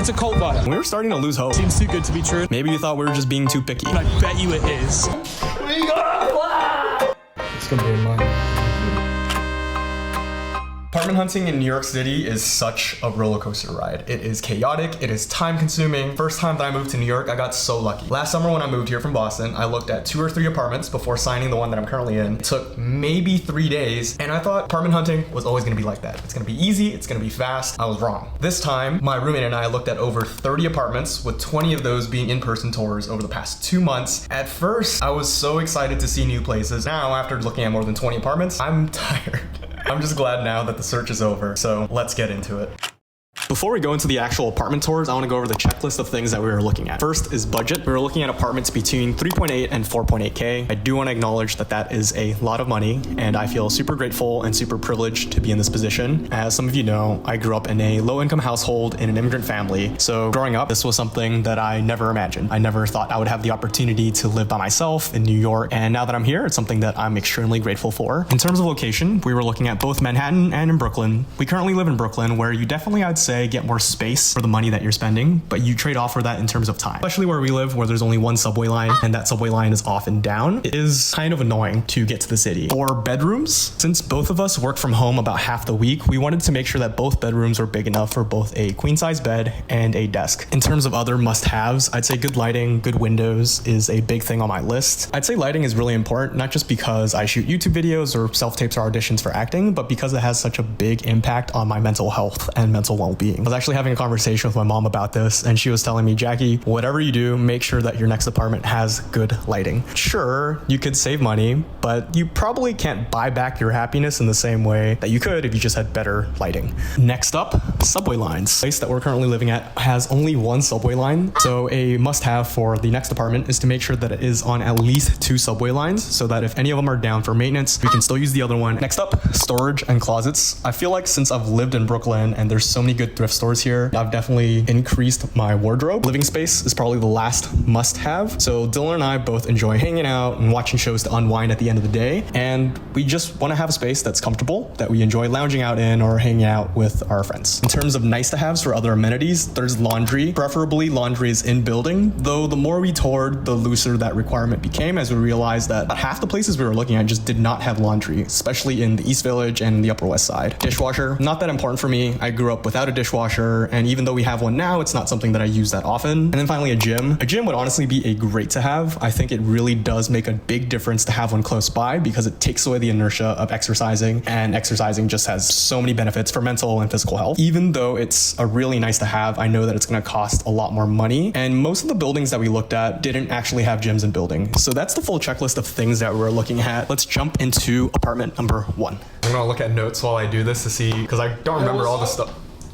It's a cult vibe. We were starting to lose hope. Seems too good to be true. Maybe you thought we were just being too picky. And I bet you it is. We got flat! It's gonna be in mine. Apartment hunting in New York City is such a roller coaster ride. It is chaotic, it is time consuming. First time that I moved to New York, I got so lucky. Last summer when I moved here from Boston, I looked at 2 or 3 apartments before signing the one that I'm currently in. It took maybe 3 days, and I thought apartment hunting was always gonna be like that. It's gonna be easy, it's gonna be fast. I was wrong. This time, my roommate and I looked at over 30 apartments, with 20 of those being in-person tours over the past 2 months. At first, I was so excited to see new places. Now, after looking at more than 20 apartments, I'm tired. I'm just glad now that the search is over, so let's get into it. Before we go into the actual apartment tours, I want to go over the checklist of things that we were looking at. First is budget. We were looking at apartments between 3.8 and 4.8K. I do want to acknowledge that that is a lot of money, and I feel super grateful and super privileged to be in this position. As some of you know, I grew up in a low-income household in an immigrant family. So growing up, this was something that I never imagined. I never thought I would have the opportunity to live by myself in New York. And now that I'm here, it's something that I'm extremely grateful for. In terms of location, we were looking at both Manhattan and in Brooklyn. We currently live in Brooklyn, where you definitely, I'd say, get more space for the money that you're spending, but you trade off for that in terms of time. Especially where we live, where there's only one subway line, and that subway line is often down. It is kind of annoying to get to the city. For bedrooms, since both of us work from home about half the week, we wanted to make sure that both bedrooms were big enough for both a queen size bed and a desk. In terms of other must-haves, I'd say good lighting, good windows is a big thing on my list. I'd say lighting is really important, not just because I shoot YouTube videos or self-tapes or auditions for acting, but because it has such a big impact on my mental health and mental well-being. I was actually having a conversation with my mom about this, and she was telling me, Jackie, whatever you do, make sure that your next apartment has good lighting. Sure, you could save money, but you probably can't buy back your happiness in the same way that you could if you just had better lighting. Next up, subway lines. The place that we're currently living at has only one subway line, so a must-have for the next apartment is to make sure that it is on at least 2 subway lines, so that if any of them are down for maintenance, we can still use the other one. Next up, storage and closets. I feel like since I've lived in Brooklyn and there's so many good thrift stores here, I've definitely increased my wardrobe. Living space is probably the last must-have. So Dylan and I both enjoy hanging out and watching shows to unwind at the end of the day, and we just want to have a space that's comfortable, that we enjoy lounging out in or hanging out with our friends. In terms of nice-to-haves for other amenities, there's laundry. Preferably laundry is in building, though the more we toured, the looser that requirement became, as we realized that about half the places we were looking at just did not have laundry, especially in the East Village and the Upper West Side. Dishwasher, not that important for me. I grew up without a dishwasher, and even though we have one now, it's not something that I use that often. And then finally, a gym. A gym would honestly be a great to have. I think it really does make a big difference to have one close by, because it takes away the inertia of exercising, and exercising just has so many benefits for mental and physical health. Even though it's a really nice to have, I know that it's going to cost a lot more money, and most of the buildings that we looked at didn't actually have gyms in building. So that's the full checklist of things that we're looking at. Let's jump into apartment number 1. I'm gonna look at notes while I do this to see, because I don't remember all the stuff.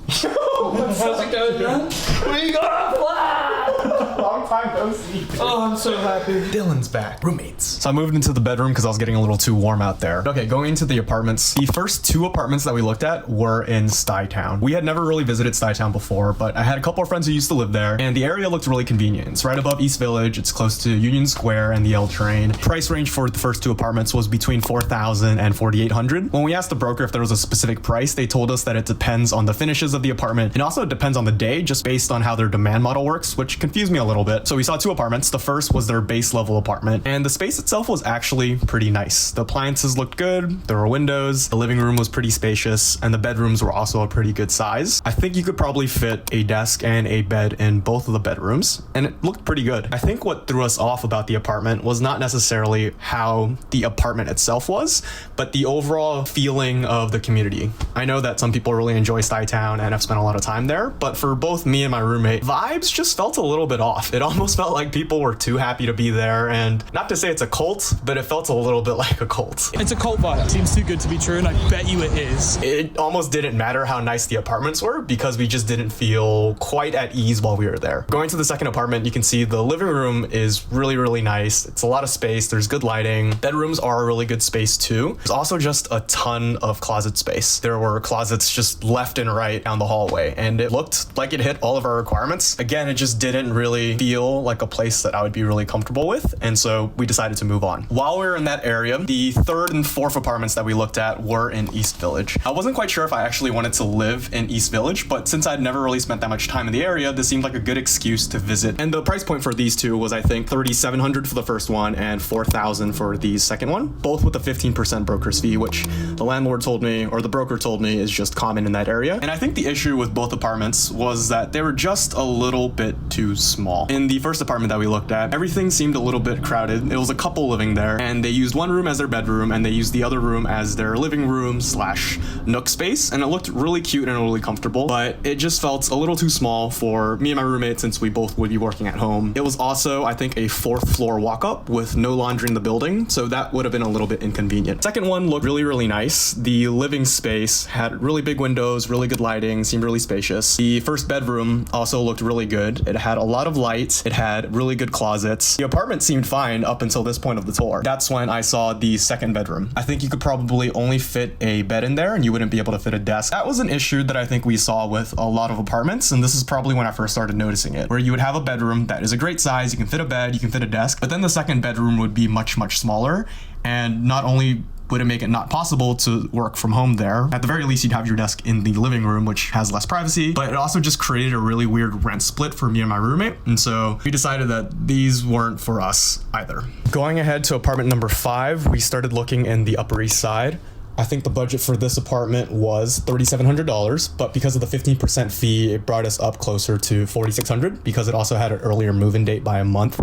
How's it going, man? We got flat! Long time no see. Oh, I'm so happy. Dylan's back. Roommates. So I moved into the bedroom because I was getting a little too warm out there. Okay, going into the apartments. The first 2 apartments that we looked at were in Stuytown. We had never really visited Stuytown before, but I had a couple of friends who used to live there, and the area looked really convenient. It's right above East Village. It's close to Union Square and the L train. Price range for the first 2 apartments was between $4,000 and $4,800. When we asked the broker if there was a specific price, they told us that it depends on the finishes of the apartment, and also it depends on the day, just based on how their demand model works, which confused me a little bit. So we saw 2 apartments. The first was their base level apartment, and the space itself was actually pretty nice. The appliances looked good, there were windows, the living room was pretty spacious, and the bedrooms were also a pretty good size. I think you could probably fit a desk and a bed in both of the bedrooms, and it looked pretty good. I think what threw us off about the apartment was not necessarily how the apartment itself was, but the overall feeling of the community. I know that some people really enjoy Stuytown and have spent a lot of time there, but for both me and my roommate, vibes just felt a little bit off. It almost felt like people were too happy to be there, and not to say it's a cult, but it felt a little bit like a cult. It's a cult vibe. Seems too good to be true, and I bet you it is. It almost didn't matter how nice the apartments were, because we just didn't feel quite at ease while we were there. Going to the second apartment, you can see the living room is really, really nice. It's a lot of space. There's good lighting. Bedrooms are a really good space too. There's also just a ton of closet space. There were closets just left and right down the hallway, and it looked like it hit all of our requirements. Again, it just didn't really feel feel like a place that I would be really comfortable with, and so we decided to move on. While we were in that area, the third and fourth apartments that we looked at were in East Village. I wasn't quite sure if I actually wanted to live in East Village, but since I'd never really spent that much time in the area, this seemed like a good excuse to visit. And the price point for these two was, I think, $3,700 for the first one and $4,000 for the second one, both with a 15% broker's fee, which the landlord told me, or the broker told me, is just common in that area. And I think the issue with both apartments was that they were just a little bit too small. In the first apartment that we looked at, everything seemed a little bit crowded. It was a couple living there, and they used one room as their bedroom, and they used the other room as their living room slash nook space, and it looked really cute and really comfortable, but it just felt a little too small for me and my roommate since we both would be working at home. It was also, I think, a fourth floor walk up with no laundry in the building, so that would have been a little bit inconvenient. Second one looked really, really nice. The living space had really big windows, really good lighting, seemed really spacious. The first bedroom also looked really good. It had a lot of light. It had really good closets. The apartment seemed fine up until this point of the tour. That's when I saw the second bedroom. I think you could probably only fit a bed in there and you wouldn't be able to fit a desk. That was an issue that I think we saw with a lot of apartments, and this is probably when I first started noticing it, where you would have a bedroom that is a great size, you can fit a bed, you can fit a desk, but then the second bedroom would be much, much smaller, and not only would it make it not possible to work from home there, at the very least you'd have your desk in the living room, which has less privacy, but it also just created a really weird rent split for me and my roommate, and so we decided that these weren't for us either. Going ahead to apartment number 5, we started looking in the Upper East Side. I think the budget for this apartment was $3,700, but because of the 15% fee, it brought us up closer to $4,600 because it also had an earlier move-in date by a month.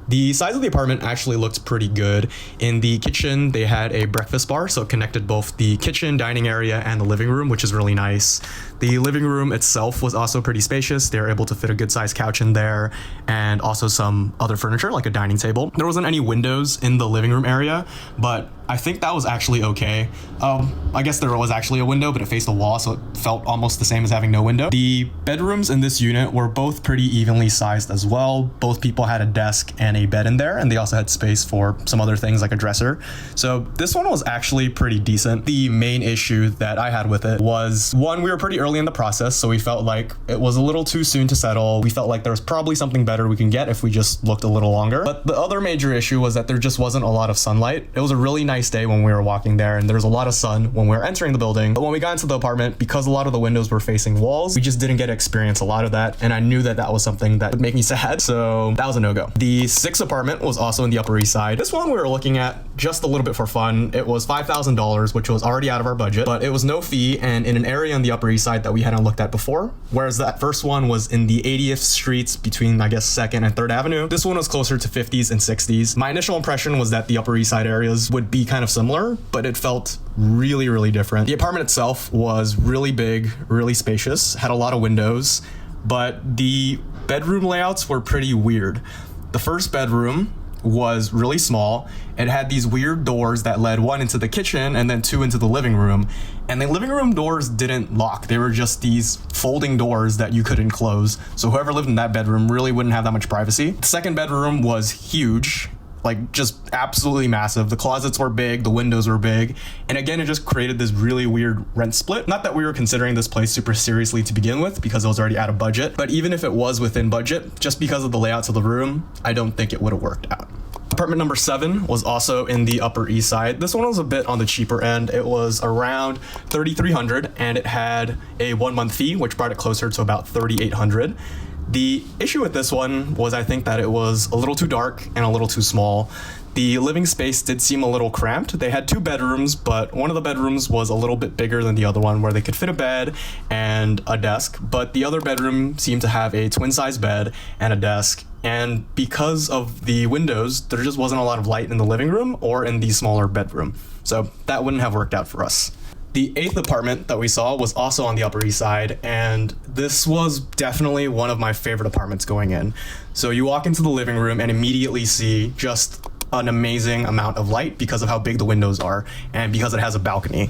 The size of the apartment actually looked pretty good. In the kitchen, they had a breakfast bar, so it connected both the kitchen, dining area, and the living room, which is really nice. The living room itself was also pretty spacious. They were able to fit a good-sized couch in there, and also some other furniture, like a dining table. There wasn't any windows in the living room area, but I think that was actually okay. I guess there was actually a window, but it faced a wall, so it felt almost the same as having no window. The bedrooms in this unit were both pretty evenly sized as well. Both people had a desk and a bed in there, and they also had space for some other things like a dresser. So this one was actually pretty decent. The main issue that I had with it was, one, we were pretty early in the process, so we felt like it was a little too soon to settle. We felt like there was probably something better we can get if we just looked a little longer. But the other major issue was that there just wasn't a lot of sunlight. It was a really nice day when we were walking there, and there was a lot of sun when we were entering the building. But when we got into the apartment, because a lot of the windows were facing walls, we just didn't get to experience a lot of that, and I knew that that was something that would make me sad, so that was a no-go. The sixth apartment was also in the Upper East Side. This one we were looking at just a little bit for fun. It was $5,000, which was already out of our budget, but it was no fee and in an area on the Upper East Side that we hadn't looked at before, whereas that first one was in the 80th Streets between, I guess, 2nd and 3rd Avenue. This one was closer to 50s and 60s. My initial impression was that the Upper East Side areas would be kind of similar, but it felt really, really different. The apartment itself was really big, really spacious, had a lot of windows, but the bedroom layouts were pretty weird. The first bedroom was really small. It had these weird doors that led one into the kitchen and then two into the living room. And the living room doors didn't lock. They were just these folding doors that you couldn't close. So whoever lived in that bedroom really wouldn't have that much privacy. The second bedroom was huge, like just absolutely massive. The closets were big, the windows were big. And again, it just created this really weird rent split. Not that we were considering this place super seriously to begin with because it was already out of budget, but even if it was within budget, just because of the layouts of the room, I don't think it would have worked out. Apartment number 7 was also in the Upper East Side. This one was a bit on the cheaper end. It was around $3,300 and it had a 1-month fee, which brought it closer to about $3,800. The issue with this one was I think that it was a little too dark and a little too small. The living space did seem a little cramped. They had 2 bedrooms, but one of the bedrooms was a little bit bigger than the other one where they could fit a bed and a desk, but the other bedroom seemed to have a twin-size bed and a desk. And because of the windows, there just wasn't a lot of light in the living room or in the smaller bedroom. So that wouldn't have worked out for us. The 8th apartment that we saw was also on the Upper East Side, and this was definitely one of my favorite apartments going in. So you walk into the living room and immediately see just an amazing amount of light because of how big the windows are and because it has a balcony.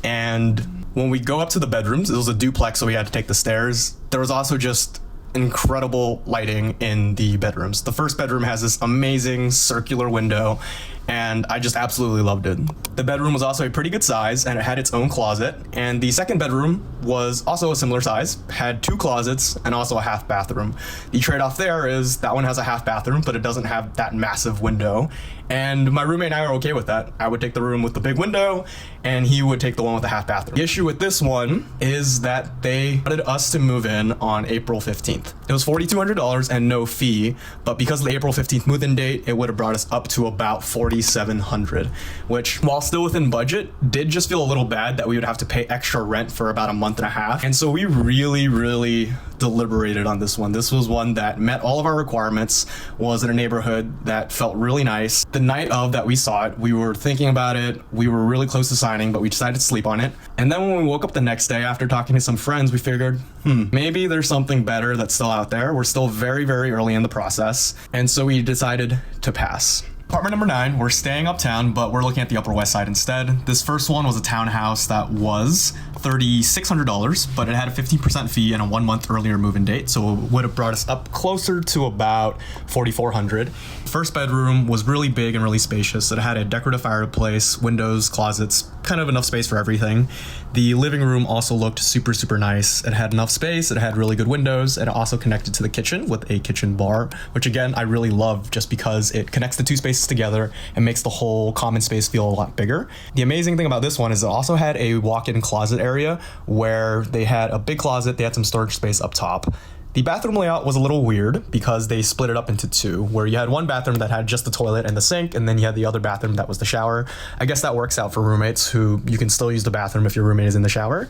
And when we go up to the bedrooms, it was a duplex, so we had to take the stairs. There was also just incredible lighting in the bedrooms. The first bedroom has this amazing circular window, and I just absolutely loved it. The bedroom was also a pretty good size, and it had its own closet, and the second bedroom was also a similar size, had 2 closets, and also a half bathroom. The trade-off there is that one has a half bathroom, but it doesn't have that massive window, and my roommate and I are okay with that. I would take the room with the big window, and he would take the one with the half bathroom. The issue with this one is that they wanted us to move in on April 15th. It was $4,200 and no fee, but because of the April 15th move-in date, it would have brought us up to about $4,700, which, while still within budget, did just feel a little bad that we would have to pay extra rent for about a month and a half. And so we really deliberated on this one. This was one that met all of our requirements, was in a neighborhood that felt really nice. The night of that we saw it, we were thinking about it. We were really close to signing, but we decided to sleep on it. And then when we woke up the next day after talking to some friends, we figured, maybe there's something better that's still out there. We're still very early in the process. And so we decided to pass. Apartment number 9, we're staying uptown, but we're looking at the Upper West Side instead. This first one was a townhouse that was $3,600, but it had a 15% fee and a 1 month earlier move-in date, so it would have brought us up closer to about $4,400. First bedroom was really big and really spacious. It had a decorative fireplace, windows, closets, kind of enough space for everything. The living room also looked super nice. It had enough space, it had really good windows, and it also connected to the kitchen with a kitchen bar, which again, I really love just because it connects the 2 spaces together and makes the whole common space feel a lot bigger. The amazing thing about this one is it also had a walk-in closet area where they had a big closet, they had some storage space up top. The bathroom layout was a little weird because they split it up into 2, where you had one bathroom that had just the toilet and the sink, and then you had the other bathroom that was the shower. I guess that works out for roommates who you can still use the bathroom if your roommate is in the shower.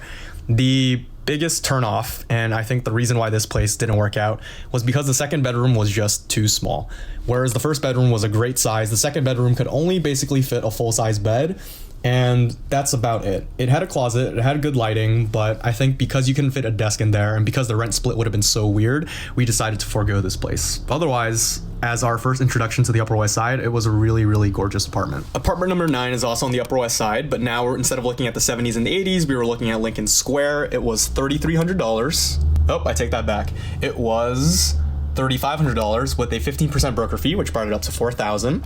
The biggest turnoff, and I think the reason why this place didn't work out, was because the second bedroom was just too small. Whereas the first bedroom was a great size, the second bedroom could only basically fit a full-size bed, and that's about it. It had a closet, it had good lighting, but I think because you couldn't fit a desk in there and because the rent split would have been so weird, we decided to forego this place. Otherwise, as our first introduction to the Upper West Side, it was a really gorgeous apartment. Apartment number 9 is also on the Upper West Side, but now instead of looking at the 70s and the 80s, we were looking at Lincoln Square. It was $3,300. Oh, I take that back. It was $3,500 with a 15% broker fee, which brought it up to $4,000.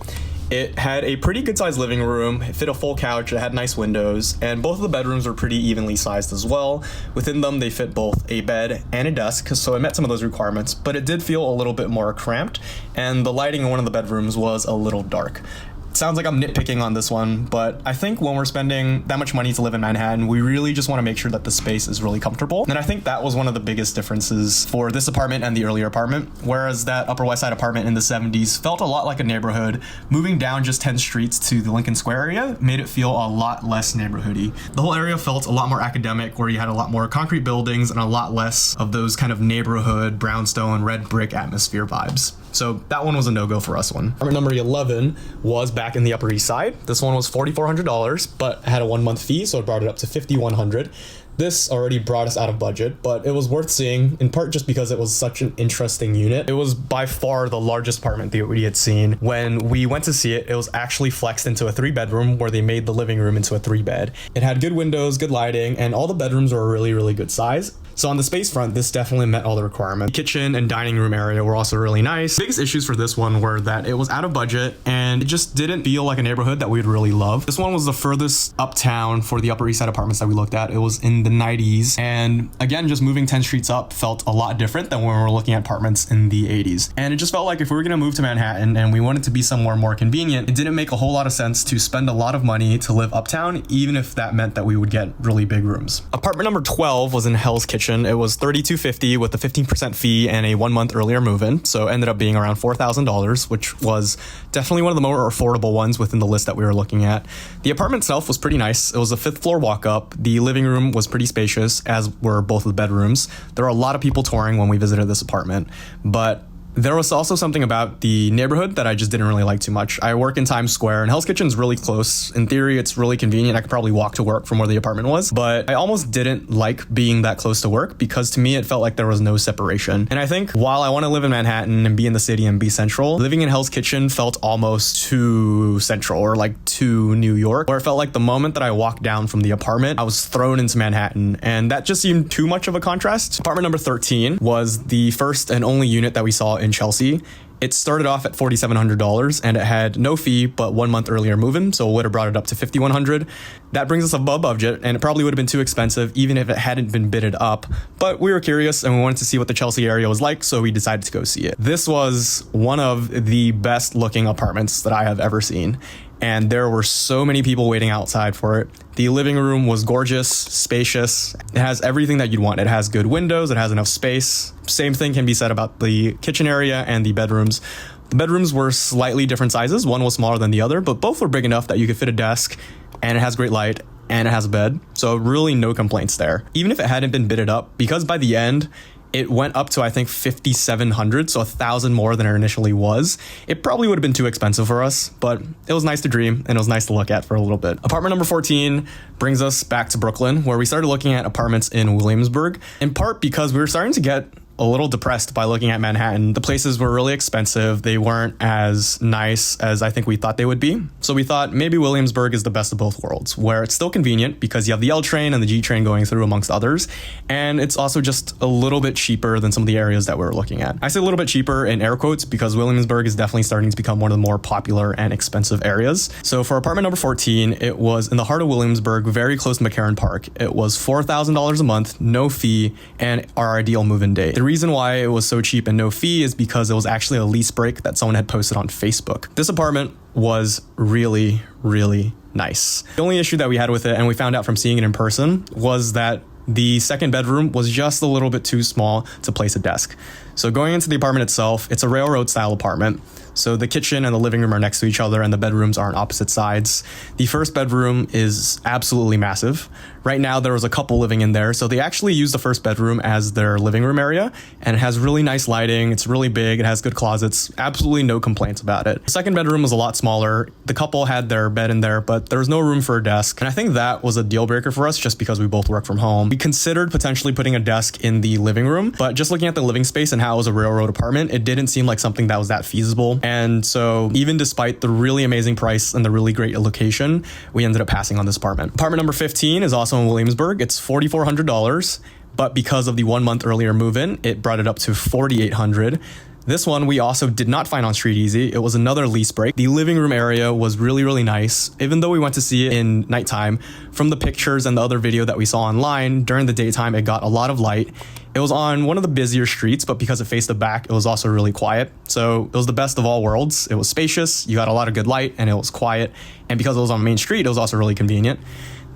It had a pretty good sized living room, it fit a full couch, it had nice windows, and both of the bedrooms were pretty evenly sized as well. Within them, they fit both a bed and a desk, so it met some of those requirements, but it did feel a little bit more cramped, and the lighting in one of the bedrooms was a little dark. Sounds like I'm nitpicking on this one, but I think when we're spending that much money to live in Manhattan, we really just want to make sure that the space is really comfortable. And I think that was one of the biggest differences for this apartment and the earlier apartment. Whereas that Upper West Side apartment in the 70s felt a lot like a neighborhood, moving down just 10 streets to the Lincoln Square area made it feel a lot less neighborhoody. The whole area felt a lot more academic, where you had a lot more concrete buildings and a lot less of those kind of neighborhood, brownstone, red brick atmosphere vibes. So that one was a no-go for us one. Apartment number 11 was back in the Upper East Side. This one was $4,400, but had a 1 month fee, so it brought it up to $5,100. This already brought us out of budget, but it was worth seeing, in part just because it was such an interesting unit. It was by far the largest apartment that we had seen. When we went to see it, it was actually flexed into a 3-bedroom where they made the living room into a 3-bed. It had good windows, good lighting, and all the bedrooms were a really good size. So on the space front, this definitely met all the requirements. The kitchen and dining room area were also really nice. The biggest issues for this one were that it was out of budget and it just didn't feel like a neighborhood that we'd really love. This one was the furthest uptown for the Upper East Side apartments that we looked at. It was in the 90s. And again, just moving 10 streets up felt a lot different than when we were looking at apartments in the 80s. And it just felt like if we were gonna move to Manhattan and we wanted to be somewhere more convenient, it didn't make a whole lot of sense to spend a lot of money to live uptown, even if that meant that we would get really big rooms. Apartment number 12 was in Hell's Kitchen. It was $3,250 with a 15% fee and a 1 month earlier move-in, so it ended up being around $4,000, which was definitely one of the more affordable ones within the list that we were looking at. The apartment itself was pretty nice. It was a 5th floor walk-up. The living room was pretty spacious, as were both of the bedrooms. There were a lot of people touring when we visited this apartment, but there was also something about the neighborhood that I just didn't really like too much. I work in Times Square, and Hell's Kitchen's really close. In theory, it's really convenient. I could probably walk to work from where the apartment was, but I almost didn't like being that close to work because to me, it felt like there was no separation. And I think while I want to live in Manhattan and be in the city and be central, living in Hell's Kitchen felt almost too central, or like too New York, where it felt like the moment that I walked down from the apartment, I was thrown into Manhattan, and that just seemed too much of a contrast. Apartment number 13 was the first and only unit that we saw in Chelsea. It started off at $4,700 and it had no fee but 1 month earlier move-in, so it would have brought it up to $5,100. That brings us above budget, and it probably would have been too expensive even if it hadn't been bidded up. But we were curious and we wanted to see what the Chelsea area was like, so we decided to go see it. This was one of the best looking apartments that I have ever seen, and there were so many people waiting outside for it. The living room was gorgeous, spacious. It has everything that you'd want. It has good windows, it has enough space. Same thing can be said about the kitchen area and the bedrooms. The bedrooms were slightly different sizes. One was smaller than the other, but both were big enough that you could fit a desk, and it has great light, and it has a bed. So really no complaints there. Even if it hadn't been bidded up, because by the end, it went up to, I think, $5,700, so $1,000 more than it initially was. It probably would have been too expensive for us, but it was nice to dream and it was nice to look at for a little bit. Apartment number 14 brings us back to Brooklyn, where we started looking at apartments in Williamsburg, in part because we were starting to get a little depressed by looking at Manhattan. The places were really expensive. They weren't as nice as I think we thought they would be. So we thought maybe Williamsburg is the best of both worlds, where it's still convenient because you have the L train and the G train going through amongst others. And it's also just a little bit cheaper than some of the areas that we were looking at. I say a little bit cheaper in air quotes because Williamsburg is definitely starting to become one of the more popular and expensive areas. So for apartment number 14, it was in the heart of Williamsburg, very close to McCarran Park. It was $4,000 a month, no fee, and our ideal move-in date. The reason why it was so cheap and no fee is because it was actually a lease break that someone had posted on Facebook. This apartment was really, really nice. The only issue that we had with it, and we found out from seeing it in person, was that the second bedroom was just a little bit too small to place a desk. So going into the apartment itself, it's a railroad style apartment. So the kitchen and the living room are next to each other and the bedrooms are on opposite sides. The first bedroom is absolutely massive. Right now there was a couple living in there, so they actually use the first bedroom as their living room area, and it has really nice lighting. It's really big. It has good closets. Absolutely no complaints about it. The second bedroom was a lot smaller. The couple had their bed in there, but there was no room for a desk. And I think that was a deal breaker for us just because we both work from home. We considered potentially putting a desk in the living room, but just looking at the living space and how it was a railroad apartment, it didn't seem like something that was that feasible. And so even despite the really amazing price and the really great location, we ended up passing on this apartment. Apartment number 15 is also in Williamsburg. It's $4,400, but because of the 1 month earlier move-in, it brought it up to $4,800. This one we also did not find on Street Easy. It was another lease break. The living room area was really, really nice. Even though we went to see it in nighttime, from the pictures and the other video that we saw online, during the daytime, it got a lot of light. It was on one of the busier streets, but because it faced the back, it was also really quiet. So it was the best of all worlds. It was spacious, you got a lot of good light, and it was quiet. And because it was on Main Street, it was also really convenient.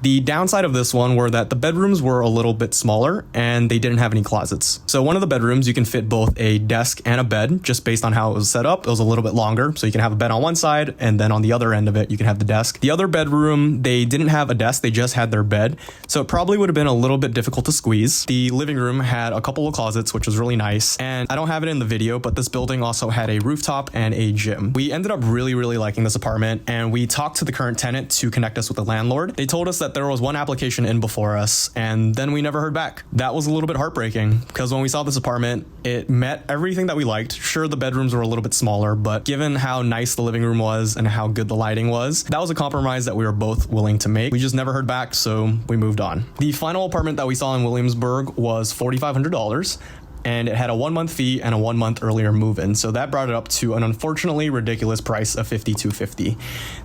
The downside of this one were that the bedrooms were a little bit smaller and they didn't have any closets. So one of the bedrooms, you can fit both a desk and a bed just based on how it was set up. It was a little bit longer. So you can have a bed on one side and then on the other end of it, you can have the desk. The other bedroom, they didn't have a desk. They just had their bed. So it probably would have been a little bit difficult to squeeze. The living room had a couple of closets, which was really nice. And I don't have it in the video, but this building also had a rooftop and a gym. We ended up really, really liking this apartment, and we talked to the current tenant to connect us with the landlord. They told us that there was one application in before us, and then we never heard back. That was a little bit heartbreaking because when we saw this apartment, it met everything that we liked. Sure, the bedrooms were a little bit smaller, but given how nice the living room was and how good the lighting was, that was a compromise that we were both willing to make. We just never heard back, so we moved on. The final apartment that we saw in Williamsburg was $4,500. And it had a 1 month fee and a 1 month earlier move-in. So that brought it up to an unfortunately ridiculous price of $5,250.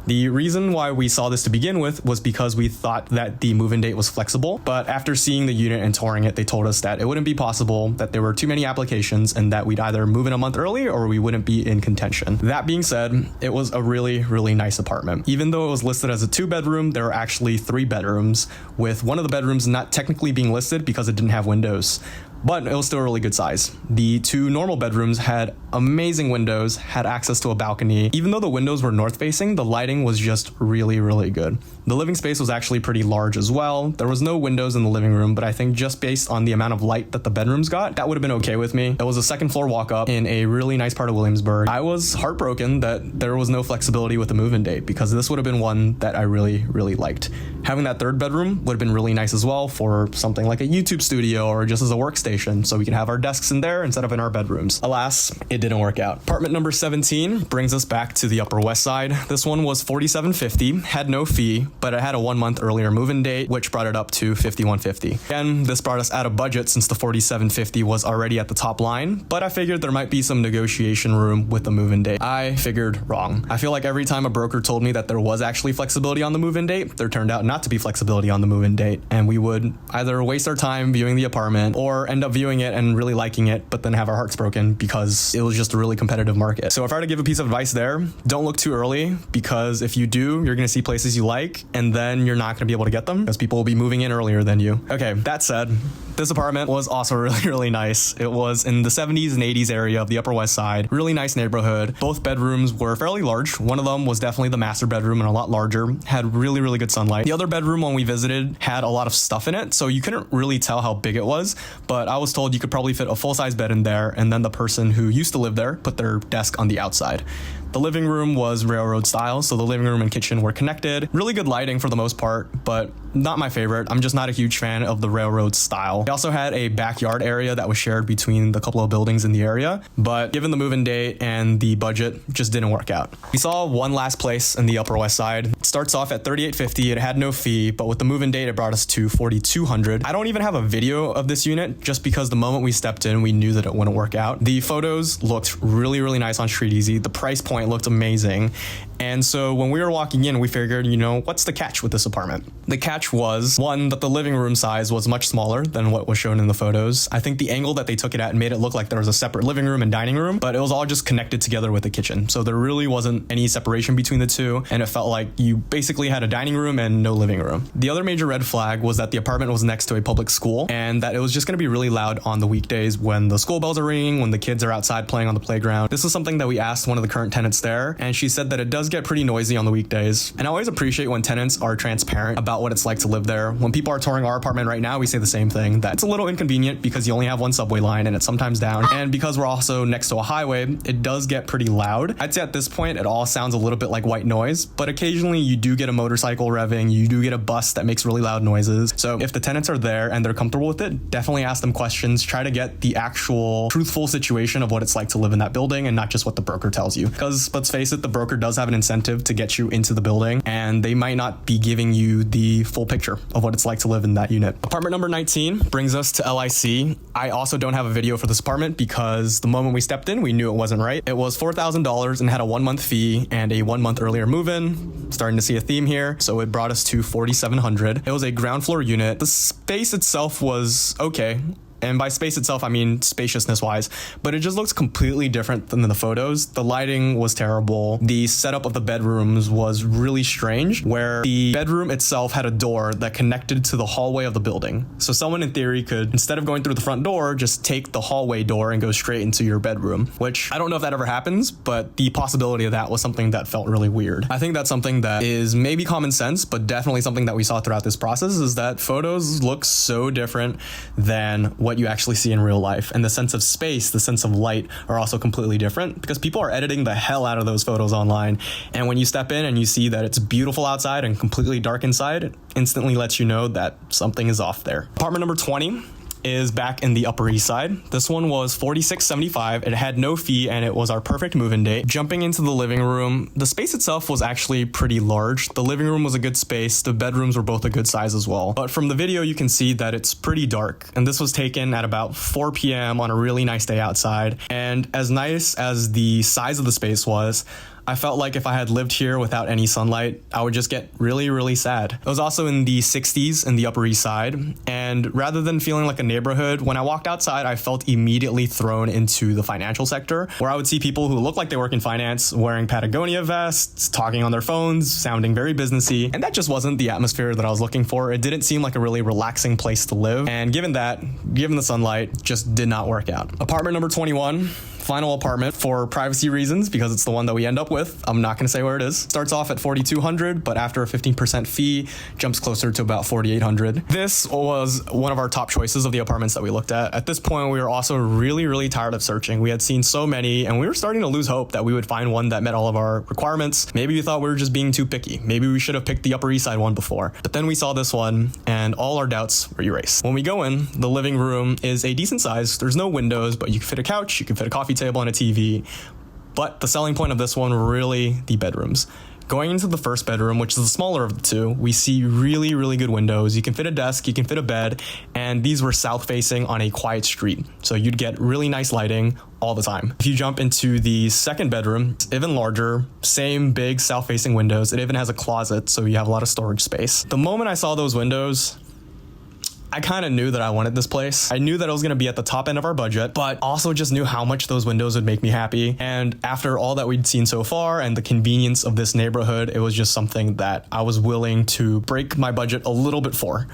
The reason why we saw this to begin with was because we thought that the move-in date was flexible. But after seeing the unit and touring it, they told us that it wouldn't be possible, that there were too many applications, and that we'd either move in a month early or we wouldn't be in contention. That being said, it was a really, really nice apartment. Even though it was listed as a 2-bedroom, there were actually 3 bedrooms, with one of the bedrooms not technically being listed because it didn't have windows. But it was still a really good size. The 2 normal bedrooms had amazing windows, had access to a balcony. Even though the windows were north facing, the lighting was just really, really good. The living space was actually pretty large as well. There was no windows in the living room, but I think just based on the amount of light that the bedrooms got, that would have been okay with me. It was a 2nd floor walk up in a really nice part of Williamsburg. I was heartbroken that there was no flexibility with the move-in date because this would have been one that I really, really liked. Having that third bedroom would have been really nice as well for something like a YouTube studio or just as a workstation, so we could have our desks in there instead of in our bedrooms. Alas, it didn't work out. Apartment number 17 brings us back to the Upper West Side. This one was $47.50, had no fee, but it had a 1 month earlier move-in date, which brought it up to $51.50. Again, this brought us out of budget since the $47.50 was already at the top line, but I figured there might be some negotiation room with the move-in date. I figured wrong. I feel like every time a broker told me that there was actually flexibility on the move-in date, there turned out not to be flexibility on the move-in date, and we would either waste our time viewing the apartment or end up viewing it and really liking it, but then have our hearts broken because it was just a really competitive market. So if I were to give a piece of advice there, don't look too early, because if you do, you're going to see places you like, and then you're not going to be able to get them because people will be moving in earlier than you. Okay, that said, this apartment was also really nice. It was in the 70s and 80s area of the Upper West Side. Really nice neighborhood. Both bedrooms were fairly large. One of them was definitely the master bedroom and a lot larger. Had really good sunlight. The other bedroom when we visited had a lot of stuff in it, so you couldn't really tell how big it was, but I was told you could probably fit a full-size bed in there, and then the person who used to live there put their desk on the outside. The living room was railroad style, so the living room and kitchen were connected. Really good lighting for the most part, but not my favorite. I'm just not a huge fan of the railroad style. We also had a backyard area that was shared between the couple of buildings in the area, but given the move-in date and the budget, just didn't work out. We saw one last place in the Upper West Side. It starts off at $38.50. It had no fee, but with the move-in date, it brought us to $4,200. I don't even have a video of this unit just because the moment we stepped in, we knew that it wouldn't work out. The photos looked really nice on Street Easy. The price point looked amazing. And so when we were walking in, we figured, what's the catch with this apartment? The catch was, one, that the living room size was much smaller than what was shown in the photos. I think the angle that they took it at made it look like there was a separate living room and dining room, but it was all just connected together with the kitchen. So there really wasn't any separation between the two, and it felt like you basically had a dining room and no living room. The other major red flag was that the apartment was next to a public school, and that it was just going to be really loud on the weekdays when the school bells are ringing, when the kids are outside playing on the playground. This is something that we asked one of the current tenants there, and she said that it does get pretty noisy on the weekdays. And I always appreciate when tenants are transparent about what it's like to live there. When people are touring our apartment right now, we say the same thing, that it's a little inconvenient because you only have one subway line and it's sometimes down. And because we're also next to a highway, it does get pretty loud. I'd say at this point, it all sounds a little bit like white noise, but occasionally you do get a motorcycle revving, you do get a bus that makes really loud noises. So if the tenants are there and they're comfortable with it, definitely ask them questions, try to get the actual truthful situation of what it's like to live in that building and not just what the broker tells you. Because let's face it, the broker does have an incentive to get you into the building, and they might not be giving you the full picture of what it's like to live in that unit. Apartment number 19 brings us to LIC. I also don't have a video for this apartment because the moment we stepped in, we knew it wasn't right. It was $4,000 and had a 1 month fee and a 1 month earlier move-in. Starting to see a theme here, so it brought us to $4,700. It was a ground floor unit. The space itself was okay. And by space itself, I mean spaciousness wise, but it just looks completely different than the photos. The lighting was terrible. The setup of the bedrooms was really strange, where the bedroom itself had a door that connected to the hallway of the building. So someone in theory could, instead of going through the front door, just take the hallway door and go straight into your bedroom, which I don't know if that ever happens, but the possibility of that was something that felt really weird. I think that's something that is maybe common sense, but definitely something that we saw throughout this process, is that photos look so different than what you actually see in real life. And the sense of space, the sense of light are also completely different because people are editing the hell out of those photos online. And when you step in and you see that it's beautiful outside and completely dark inside, it instantly lets you know that something is off there. Apartment number 20 is back in the Upper East Side. This one was $46.75. It had no fee and it was our perfect move-in date. Jumping into the living room, the space itself was actually pretty large. The living room was a good space. The bedrooms were both a good size as well. But from the video, you can see that it's pretty dark. And this was taken at about 4 p.m. on a really nice day outside. And as nice as the size of the space was, I felt like if I had lived here without any sunlight, I would just get really sad. It was also in the 60s in the Upper East Side, and rather than feeling like a neighborhood, when I walked outside, I felt immediately thrown into the financial sector, where I would see people who look like they work in finance wearing Patagonia vests, talking on their phones, sounding very businessy, and that just wasn't the atmosphere that I was looking for. It didn't seem like a really relaxing place to live, and given the sunlight, just did not work out. Apartment number 21, final apartment, for privacy reasons, because it's the one that we end up with, I'm not gonna say where it is. Starts off at $4,200, but after a 15% fee, jumps closer to about $4,800. This was one of our top choices of the apartments that we looked at. At this point, we were also really tired of searching. We had seen so many, and we were starting to lose hope that we would find one that met all of our requirements. Maybe we thought we were just being too picky. Maybe we should have picked the Upper East Side one before. But then we saw this one, and all our doubts were erased. When we go in, the living room is a decent size. There's no windows, but you can fit a couch, you can fit a coffee table and a TV. But the selling point of this one were really the bedrooms. Going into the first bedroom, which is the smaller of the two, we see really good windows. You can fit a desk, you can fit a bed, and these were south facing on a quiet street. So you'd get really nice lighting all the time. If you jump into the second bedroom, it's even larger, same big south facing windows. It even has a closet, so you have a lot of storage space. The moment I saw those windows, I kind of knew that I wanted this place. I knew that it was going to be at the top end of our budget, but also just knew how much those windows would make me happy. And after all that we'd seen so far and the convenience of this neighborhood, it was just something that I was willing to break my budget a little bit for.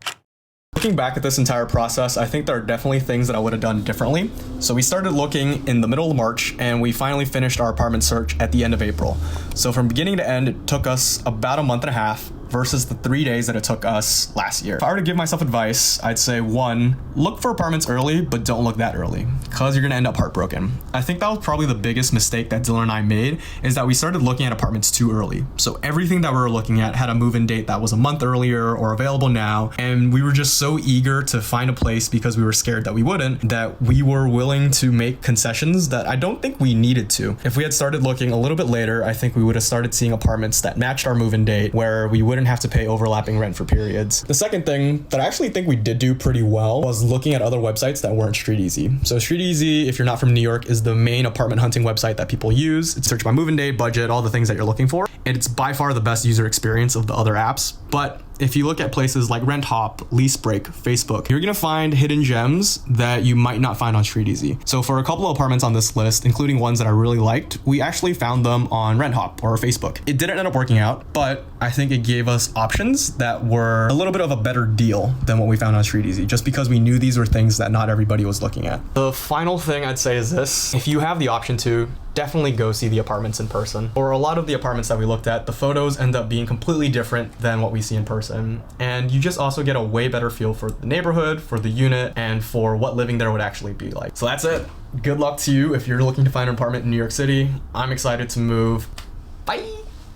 Looking back at this entire process, I think there are definitely things that I would have done differently. So we started looking in the middle of March, and we finally finished our apartment search at the end of April. So from beginning to end, it took us about a month and a half versus the 3 days that it took us last year. If I were to give myself advice, I'd say 1, look for apartments early, but don't look that early, because you're gonna end up heartbroken. I think that was probably the biggest mistake that Dylan and I made, is that we started looking at apartments too early. So everything that we were looking at had a move-in date that was a month earlier or available now, and we were just so eager to find a place because we were scared that we wouldn't, that we were willing to make concessions that I don't think we needed to. If we had started looking a little bit later, I think we would have started seeing apartments that matched our move-in date, where we wouldn't have to pay overlapping rent for periods. The second thing that I actually think we did do pretty well was looking at other websites that weren't StreetEasy. So StreetEasy, if you're not from New York, is the main apartment hunting website that people use. It's search by move-in date, budget, all the things that you're looking for. It's by far the best user experience of the other apps. But if you look at places like RentHop, LeaseBreak, Facebook, you're gonna find hidden gems that you might not find on StreetEasy. So for a couple of apartments on this list, including ones that I really liked, we actually found them on RentHop or Facebook. It didn't end up working out, but I think it gave us options that were a little bit of a better deal than what we found on StreetEasy, just because we knew these were things that not everybody was looking at. The final thing I'd say is this: if you have the option to, definitely go see the apartments in person. For a lot of the apartments that we looked at, the photos end up being completely different than what we see in person. And you just also get a way better feel for the neighborhood, for the unit, and for what living there would actually be like. So that's it. Good luck to you if you're looking to find an apartment in New York City. I'm excited to move. Bye.